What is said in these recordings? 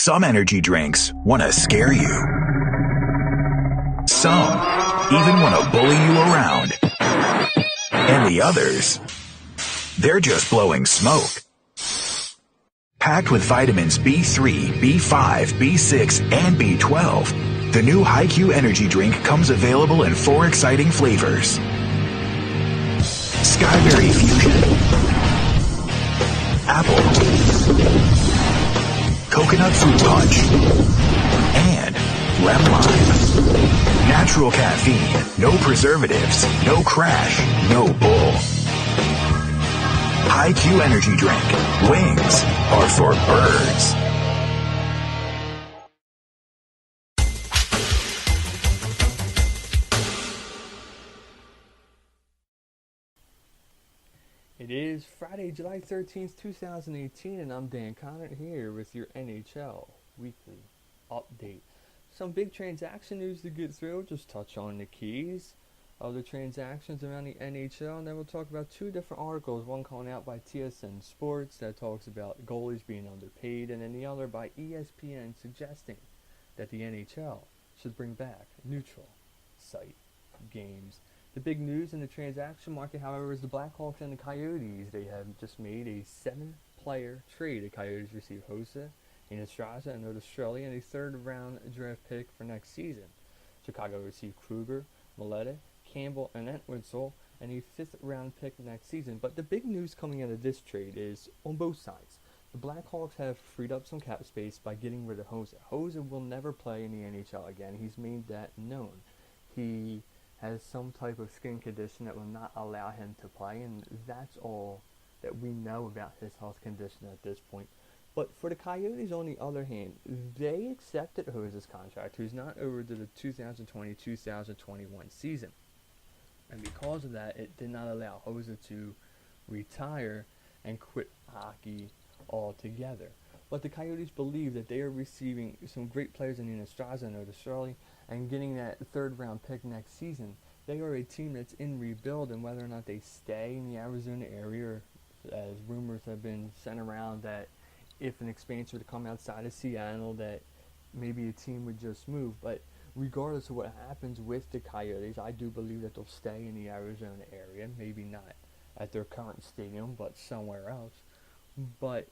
Some energy drinks want to scare you. Some even want to bully you around. And the others, they're just blowing smoke. Packed with vitamins B3, B5, B6, and B12, the new HiQ energy drink comes available in 4 exciting flavors. Skyberry Fusion, Apple, Coconut Fruit Punch, and Lemon Lime. Natural caffeine, no preservatives, no crash, no bull. HiQ energy drink. Wings are for birds. It is Friday, July 13th, 2018, and I'm Dan Conard here with your NHL Weekly update. Some big transaction news to get through. Just touch on the keys of the transactions around the NHL, and then we'll talk about 2 different articles, one coming out by TSN Sports that talks about goalies being underpaid, and then the other by ESPN suggesting that the NHL should bring back neutral site games. The big news in the transaction market, however, is the Blackhawks and the Coyotes. They have just made a 7-player trade. The Coyotes receive Hossa, Estrada, and Australia, and a 3rd-round draft pick for next season. Chicago received Kruger, Mileta, Campbell, and Entwistle, and a 5th-round pick next season. But the big news coming out of this trade is on both sides. The Blackhawks have freed up some cap space by getting rid of Hossa. Hossa will never play in the NHL again. He's made that known. He has some type of skin condition that will not allow him to play, and that's all that we know about his health condition at this point. But for the Coyotes, on the other hand, they accepted Hossa's contract, who's not over to the 2020-2021 season. And because of that, it did not allow Hossa to retire and quit hockey altogether. But the Coyotes believe that they are receiving some great players in Estrada and Australia, and getting that 3rd-round pick next season. They are a team that's in rebuild, and whether or not they stay in the Arizona area, or as rumors have been sent around that if an expansion were to come outside of Seattle, that maybe a team would just move. But regardless of what happens with the Coyotes, I do believe that they'll stay in the Arizona area, maybe not at their current stadium, but somewhere else. But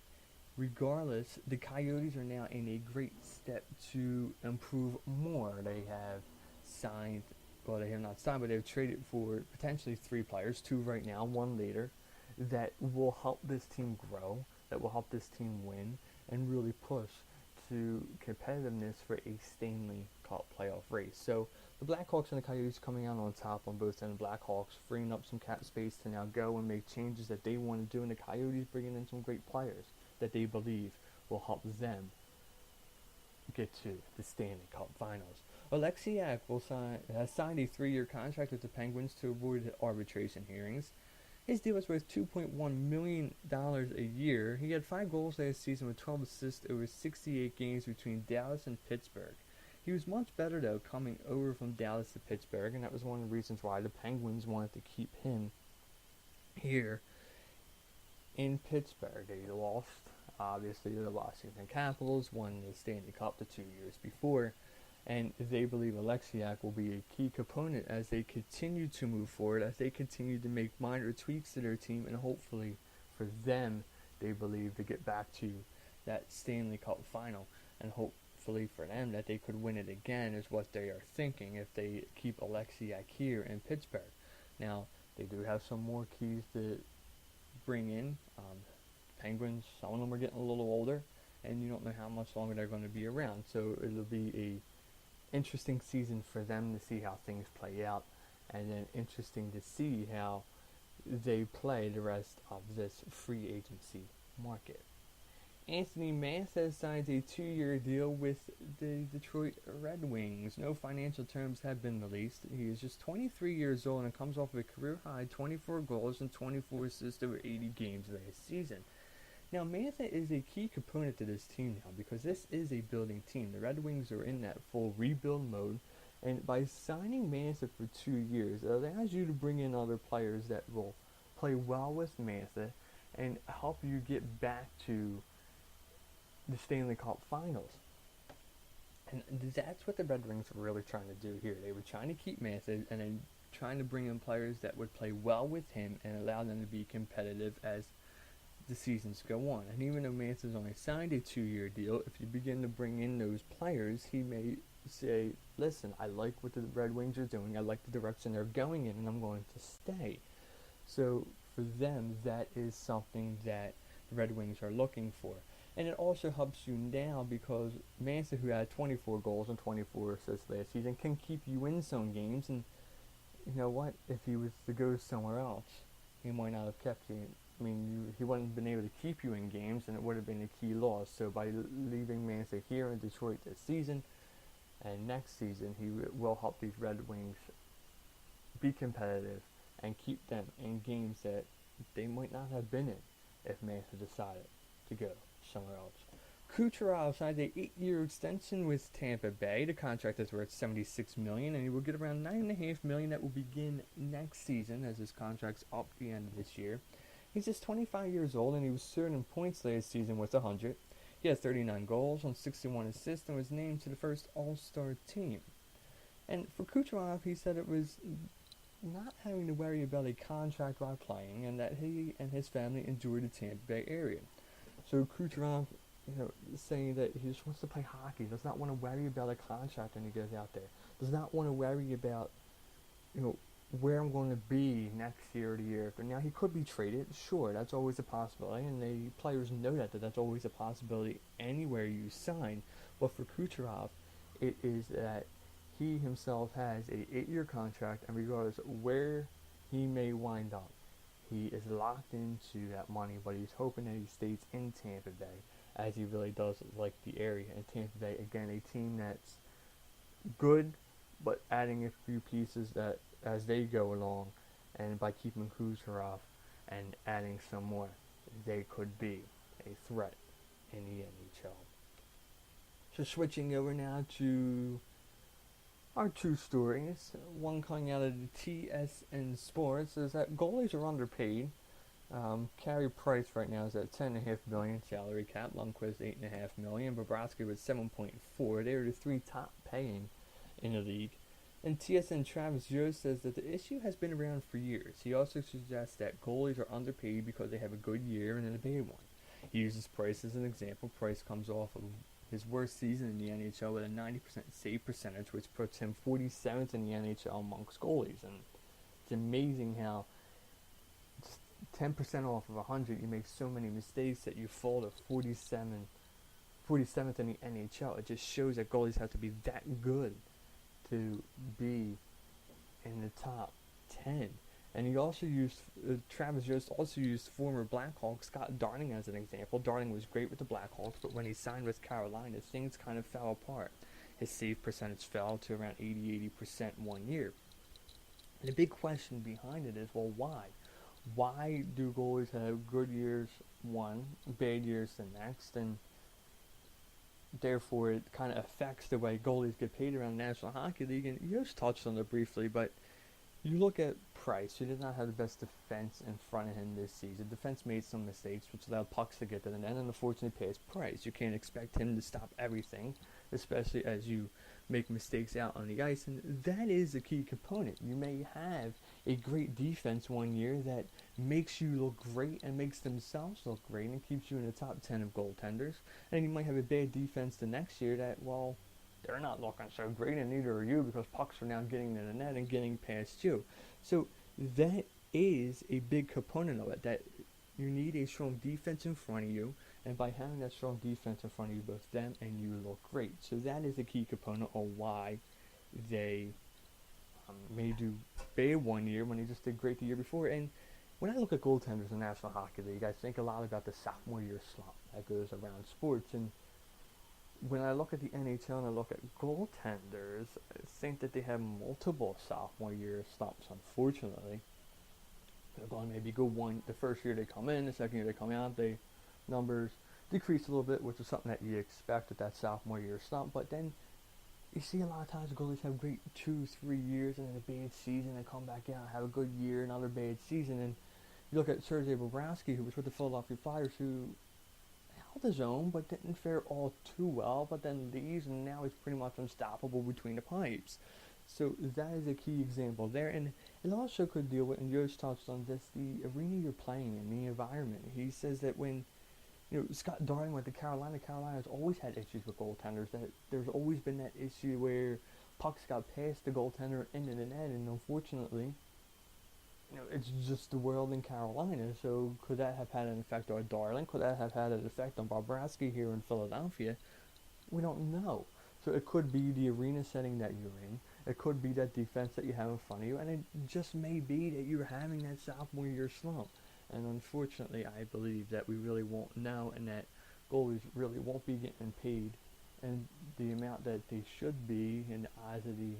regardless, the Coyotes are now in a great step to improve more. They have signed, well, they have not signed, but they've traded for potentially 3 players, 2 right now, 1 later, that will help this team grow, that will help this team win, and really push to competitiveness for a Stanley Cup playoff race. So the Blackhawks and the Coyotes coming out on top on both ends. Blackhawks freeing up some cap space to now go and make changes that they want to do, and the Coyotes bringing in some great players that they believe will help them get to the Stanley Cup Finals. Oleksiak has signed a 3-year contract with the Penguins to avoid arbitration hearings. His deal was worth $2.1 million a year. He had 5 goals last season with 12 assists over 68 games between Dallas and Pittsburgh. He was much better, though, coming over from Dallas to Pittsburgh, and that was one of the reasons why the Penguins wanted to keep him here in Pittsburgh. They lost, obviously, the Washington Capitals, won the Stanley Cup the 2 years before, and they believe Oleksiak will be a key component as they continue to move forward, as they continue to make minor tweaks to their team, and hopefully for them, they believe to get back to that Stanley Cup final, and hopefully for them that they could win it again is what they are thinking if they keep Oleksiak here in Pittsburgh. Now, they do have some more keys to bring in. Penguins, some of them are getting a little older, and you don't know how much longer they're going to be around, so it'll be a interesting season for them to see how things play out, and then interesting to see how they play the rest of this free agency market. Anthony Mantha signs a 2-year deal with the Detroit Red Wings. No financial terms have been released. He is just 23 years old and comes off of a career-high 24 goals and 24 assists over 80 games last season. Now, Mantha is a key component to this team now because this is a building team. The Red Wings are in that full rebuild mode, and by signing Mantha for 2 years, it allows you to bring in other players that will play well with Mantha and help you get back to the Stanley Cup Finals. And that's what the Red Wings were really trying to do here. They were trying to keep Mantha and then trying to bring in players that would play well with him and allow them to be competitive as the seasons go on. And even though Mantha's only signed a 2-year deal, if you begin to bring in those players, he may say, listen, I like what the Red Wings are doing. I like the direction they're going in, and I'm going to stay. So for them, that is something that the Red Wings are looking for. And it also helps you now because Mantha, who had 24 goals and 24 assists last season, can keep you in some games. And you know what? If he was to go somewhere else, he might not have kept you. I mean, he wouldn't have been able to keep you in games, and it would have been a key loss. So by leaving Mantha here in Detroit this season and next season, he will help these Red Wings be competitive and keep them in games that they might not have been in if Mantha decided to go somewhere else. Kucherov signed a 8-year extension with Tampa Bay. The contract is worth $76 million, and he will get around $9.5 million that will begin next season as his contract's up at the end of this year. He's just 25 years old, and he was third in points last season with 100. He has 39 goals on 61 assists and was named to the first All-Star team. And for Kucherov, he said it was not having to worry about a contract while playing, and that he and his family enjoy the Tampa Bay area. So Kucherov, saying that he just wants to play hockey, does not want to worry about a contract when he goes out there, does not want to worry about, where I'm going to be next year or the year after. Now, he could be traded, sure, that's always a possibility, and the players know that's always a possibility anywhere you sign. But for Kucherov, it is that he himself has a 8-year contract, and regardless where he may wind up, he is locked into that money, but he's hoping that he stays in Tampa Bay, as he really does like the area. And Tampa Bay, again, a team that's good, but adding a few pieces that as they go along, and by keeping Kucherov and adding some more, they could be a threat in the NHL. So switching over now to our two stories, one coming out of the TSN Sports, is that goalies are underpaid. Carey Price right now is at $10.5 million salary cap. Lundqvist $8.5 million. Bobrovsky with $7.4. They are the three top paying in the league. And TSN Travis Joe says that the issue has been around for years. He also suggests that goalies are underpaid because they have a good year and then a bad one. He uses Price as an example. Price comes off of his worst season in the NHL with a 90% save percentage, which puts him 47th in the NHL amongst goalies. And it's amazing how just 10% off of 100, you make so many mistakes that you fall to 47th in the NHL. It just shows that goalies have to be that good to be in the top 10. And he also used, Travis Jost also used former Blackhawk Scott Darling as an example. Darling was great with the Blackhawks, but when he signed with Carolina, things kind of fell apart. His save percentage fell to around 80% one year. And the big question behind it is, well, why? Why do goalies have good years one, bad years the next, and therefore it kind of affects the way goalies get paid around the National Hockey League? And you just touched on it briefly, but you look at Price, who did not have the best defense in front of him this season. Defense made some mistakes, which allowed pucks to get to the net, and unfortunately passed Price. You can't expect him to stop everything, especially as you make mistakes out on the ice, and that is a key component. You may have a great defense one year that makes you look great and makes themselves look great and keeps you in the top 10 of goaltenders, and you might have a bad defense the next year that, well, they're not looking so great, and neither are you, because pucks are now getting to the net and getting past you. So that is a big component of it, that you need a strong defense in front of you, and by having that strong defense in front of you, both them and you look great. So that is a key component of why they may do bad one year when they just did great the year before. And when I look at goaltenders in the National Hockey League, I think a lot about the sophomore year slump that goes around sports. And when I look at the NHL and I look at goaltenders, I think that they have multiple sophomore year slumps, unfortunately. They're going to maybe go the first year they come in, the second year they come out, they numbers decrease a little bit, which is something that you expect with that sophomore year slump. But then you see a lot of times goalies have great 2-3 years and then a bad season and come back out, have a good year, another bad season. And you look at Sergei Bobrovsky, who was with the Philadelphia Flyers, who held his own, but didn't fare all too well, but then leaves, and now he's pretty much unstoppable between the pipes. So that is a key example there, and it also could deal with, and Yost touched on this, the arena you're playing in, the environment. He says that when Scott Darling went to Carolina's always had issues with goaltenders. That there's always been that issue where pucks got past the goaltender into the net, and unfortunately, it's just the world in Carolina. So could that have had an effect on Darling? Could that have had an effect on Bobrovsky here in Philadelphia? We don't know. So it could be the arena setting that you're in. It could be that defense that you have in front of you, and it just may be that you're having that sophomore year slump. And unfortunately, I believe that we really won't know, and that goalies really won't be getting paid and the amount that they should be in the eyes of the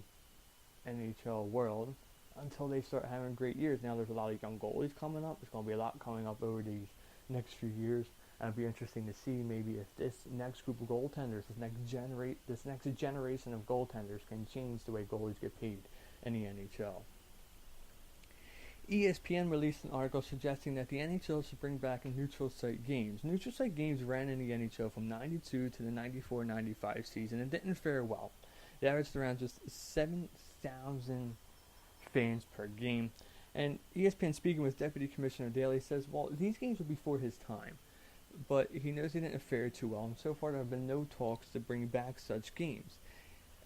NHL world until they start having great years. Now there's a lot of young goalies coming up. There's going to be a lot coming up over these next few years. And it'll be interesting to see maybe if this next group of goaltenders, this next generation of goaltenders can change the way goalies get paid in the NHL. ESPN released an article suggesting that the NHL should bring back neutral site games. Neutral site games ran in the NHL from 92 to the 94-95 season and didn't fare well. They averaged around just 7,000 fans per game. And ESPN, speaking with Deputy Commissioner Daly, says, well, these games were before his time, but he knows they didn't fare too well, and so far there have been no talks to bring back such games.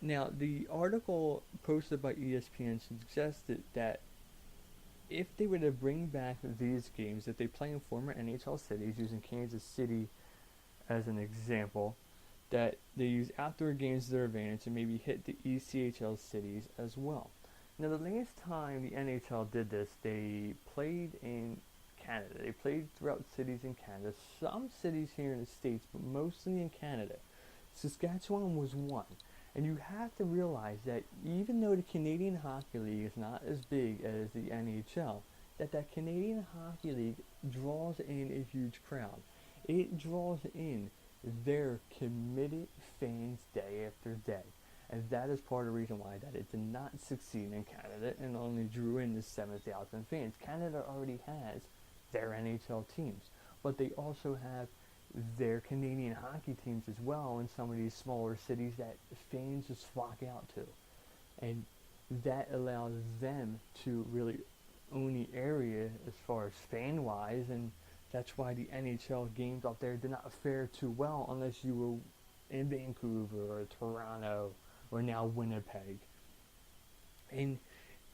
Now, the article posted by ESPN suggested that if they were to bring back these games that they play in former NHL cities, using Kansas City as an example, that they use outdoor games to their advantage and maybe hit the ECHL cities as well. Now, the last time the NHL did this, they played in Canada. They played throughout cities in Canada, some cities here in the States, but mostly in Canada. Saskatchewan was one. And you have to realize that even though the Canadian Hockey League is not as big as the NHL, that Canadian Hockey League draws in a huge crowd. It draws in their committed fans day after day. And that is part of the reason why that it did not succeed in Canada and only drew in the 7,000 fans. Canada already has their NHL teams, but they also have their Canadian hockey teams as well in some of these smaller cities that fans just flock out to. And that allows them to really own the area as far as fan-wise, and that's why the NHL games up there did not fare too well unless you were in Vancouver or Toronto or now Winnipeg. And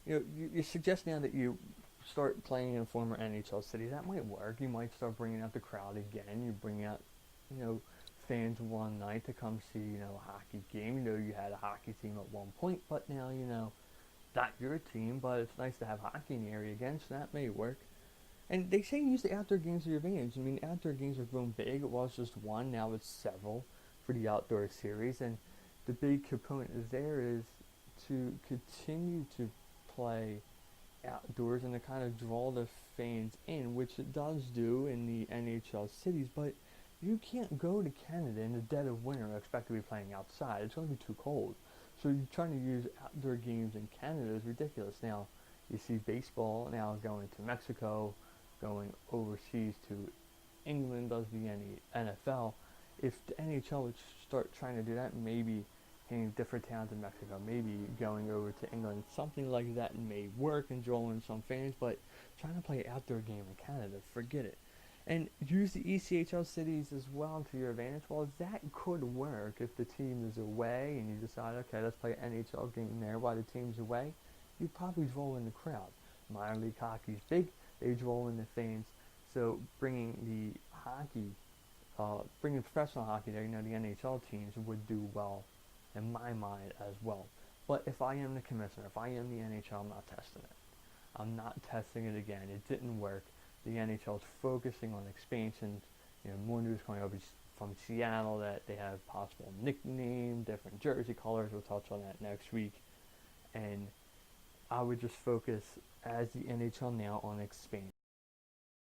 you suggest now that you start playing in former NHL cities. That might work. You might start bringing out the crowd again. You bring out, fans one night to come see, a hockey game. You had a hockey team at one point, but now, not your team, but it's nice to have hockey in the area again, so that may work. And they say use the outdoor games to your advantage. I mean, outdoor games have grown big. It was just one, now it's several for the outdoor series. And the big component there is to continue to play outdoors and to kind of draw the fans in, which it does do in the NHL cities, but you can't go to Canada in the dead of winter and expect to be playing outside. It's going to be too cold. So you're trying to use outdoor games in Canada is ridiculous. Now, you see baseball now going to Mexico, going overseas to England, does the NFL. If the NHL would start trying to do that, maybe in different towns in Mexico, maybe going over to England, something like that may work and draw in some fans, but trying to play an outdoor game in Canada, forget it. And use the ECHL cities as well to your advantage. Well, that could work if the team is away and you decide, okay, let's play an NHL game there while the team's away. You probably draw in the crowd. Minor league hockey's big, they draw in the fans. So bringing the hockey, bringing professional hockey there, the NHL teams would do well in my mind as well. But if I am the commissioner, if I am the NHL, I'm not testing it. I'm not testing it again. It didn't work. The NHL is focusing on expansion. More news coming over from Seattle that they have possible nickname, different jersey colors. We'll touch on that next week. And I would just focus as the NHL now on expansion.